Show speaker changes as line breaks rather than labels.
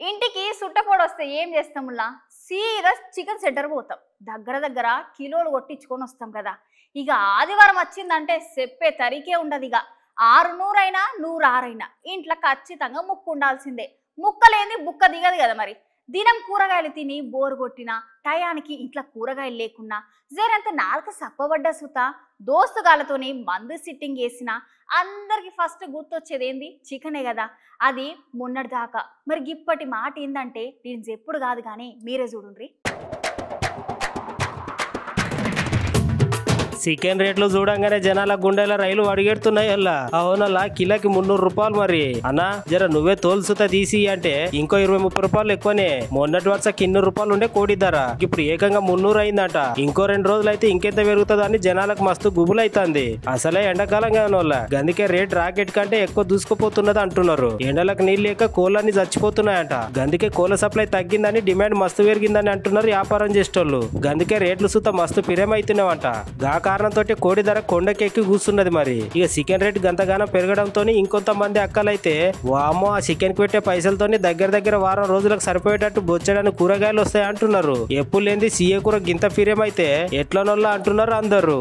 ఇంటికి సుట్టపోడు వస్తే ఏం చేస్తాములా సీదా చికెన్ సెంటర్ పోతాం. దగ్గర దగ్గర కిలోలు కొట్టించుకొని వస్తాం కదా. ఇక ఆదివారం వచ్చిందంటే చెప్పే తరికే ఉండదు. ఇక 600 అయినా 106 అయినా ఇంట్లో ఖచ్చితంగా ముక్కు ఉండాల్సిందే. ముక్కలేని బుక్క దిగదు కదా. మరి దినం కూరగాయలు తిని బోరు కొట్టినా టయానికి ఇంట్లో కూరగాయలు లేకున్నా జరంత నాలుక సప్పబడ్డ సుత దోస్తుగాలతోని మందు సిట్టింగ్ వేసిన అందరికి ఫస్ట్ గుర్తొచ్చేది ఏంది? చికెనే కదా. అది మొన్నటి దాకా. మరి ఇప్పటి మాట ఏందంటే నేను చెప్పుడు కాదు కానీ మీరే చూడండి.
చికెన్ రేట్లు చూడంగానే జనాల గుండెల రైలు అడిగెడుతున్నాయి. అలా అవునలా కిలోకి 300 రూపాయలు. మరి అన్నా జర నువ్వే తోలుసుత తీసి అంటే ఇంకో 20-30 రూపాయలు ఎక్కువనే. మొన్నటి వరుస 200 రూపాయలు ఉండే కోడి ధర ఇప్పుడు ఏకంగా 300 అయిందట. ఇంకో 2 రోజులు అయితే ఇంకెంత పెరుగుతుందో అని జనాలకు మస్తు గుబులైతుంది. అసలే ఎండాకాలం కానోళ్ళ గందుకే రేట్ రాకెట్ కంటే ఎక్కువ దూసుకుపోతున్నది అంటున్నారు. ఎండలకు నీళ్ళు లేక కోళ్ళని చచ్చిపోతున్నాయంట. గందుకే కోళ్ళ సప్లై తగ్గిందని డిమాండ్ మస్తు పెరిగిందని అంటున్నారు వ్యాపారం చేసేటోళ్ళు. గందుకే రేట్లు సుత మస్తు పిరేమైతున్నావంట. కారణంతో కోడి ధర కొండకెక్కి కూస్తున్నది. మరి ఇక చికెన్ రేట్ గంతగానం పెరగడంతో ఇంకొంతమంది అక్కలైతే వామో ఆ చికెన్ కి పెట్టే పైసలతోని దగ్గర వారం రోజులకు సరిపోయేటట్టు బొచ్చడానికి కూరగాయలు వస్తాయి అంటున్నారు. ఎప్పుడు లేని సీఏ కూర గింత ఫిరేమైతే ఎట్లనోళ్ళ అంటున్నారు అందరూ.